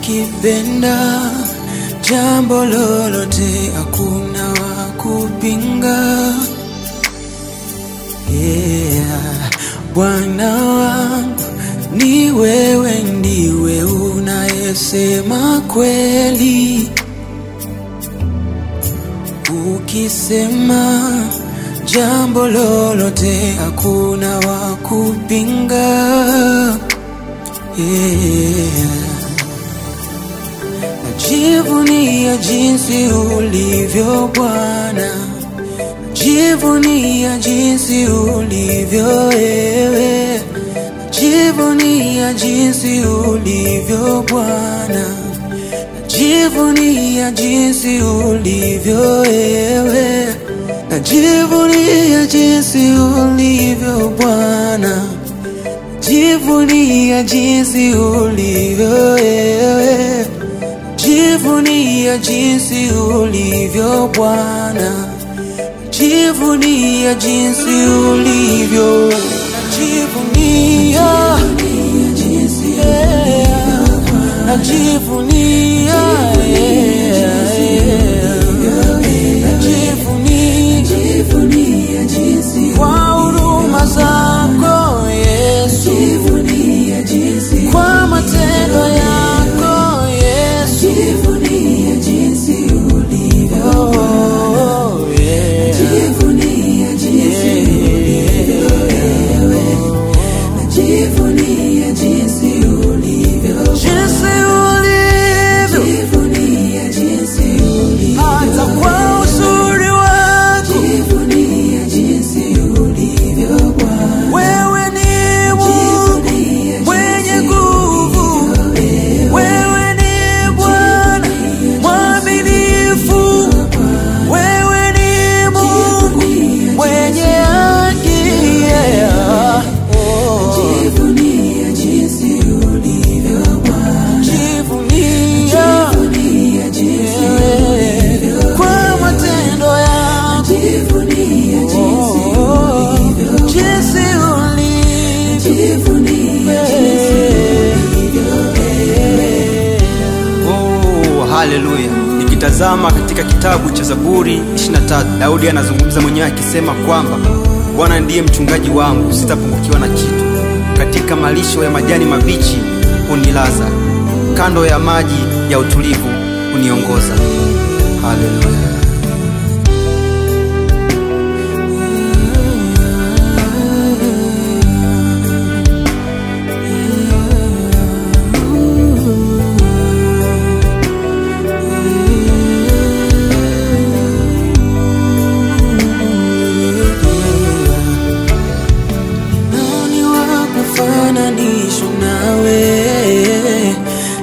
ukipenda jambo lolote hakuna wa kupinga. Bwana wangu ni wewe, ndiwe unayesema kweli. Ukisema jambo lolote hakuna wa kupinga. Najivunia jinsi ulivyo Bwana, najivunia jinsi ulivyo wewe, najivunia jinsi ulivyo Bwana, najivunia jinsi ulivyo wewe, najivunia jinsi ulivyo Bwana, najivunia jinsi ulivyo wewe, najivunia jinsi ulivyo Bwana, najivunia jinsi ulivyo, najivunia jinsi najivunia najivunia jinsi kwa huruma zako Yesu, najivunia jinsi kwa matendo yako Yesu, najivunia jinsi ulivyo, najivunia jinsi ulivyo wewe, najivunia jinsi ulivyo, najivunia jinsi ulivyo, hata kwa uzuri wako, najivunia jinsi ulivyo Bwana. Wewe ni Mungu mwenye nguvu, wewe ni Bwana mwaminifu, wewe ni Mungu mwenye haki. Najivunia jinsi ulivyo Bwana, najivunia jinsi ulivyo kwa matendo yako, najivunia jinsi ulivyo, jinsi ulivyo, najivunia jinsi ulivyo. Haleluya. Nikitazama katika kitabu cha Zaburi 23, Daudi anazungumza mwenyewe akisema kwamba Bwana ndiye mchungaji wangu, sitapungukiwa na kitu. Katika malisho ya majani mabichi unilaza, kando ya maji ya utulivu uniongoza. Haleluya.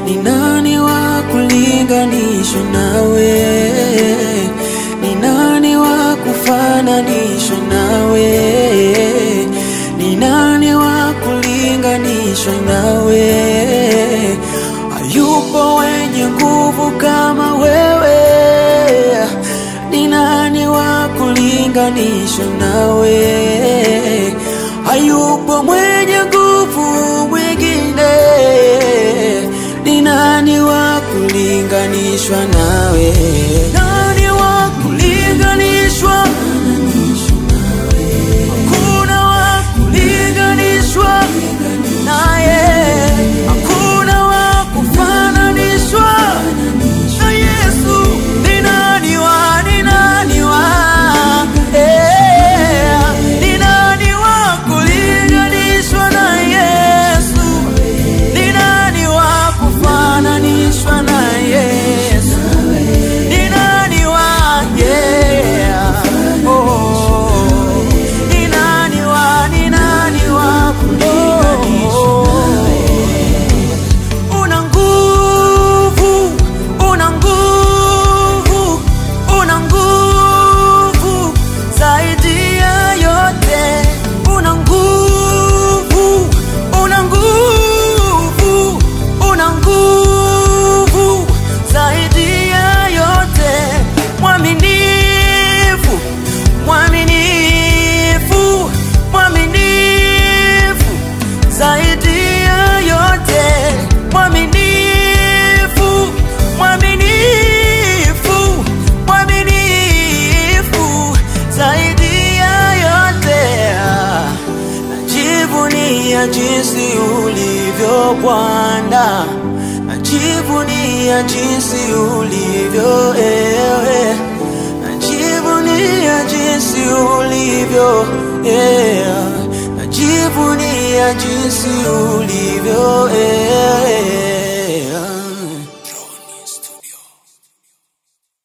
Ni nani wa kulinganishwa nawe? Ni nani wa kufananishwa nawe? Ni nani wa kulinganishwa nawe? Hayupo wenye nguvu kama wewe. Ni nani wa kulinganishwa nawe? Hayupo mwenye nguvu mwingine. Ni nani wa kulinganishwa nawe? Nani wa kulinganishwa? Hakuna wa kulinganishwa naye. Hakuna wa kufananishwa na Yesu. Ni nani wa ni nani wa ni nani wa kulinganishwa? Bwana, najivunia jinsi ulivyo najivunia jinsi ulivyo najivunia jinsi ulivyo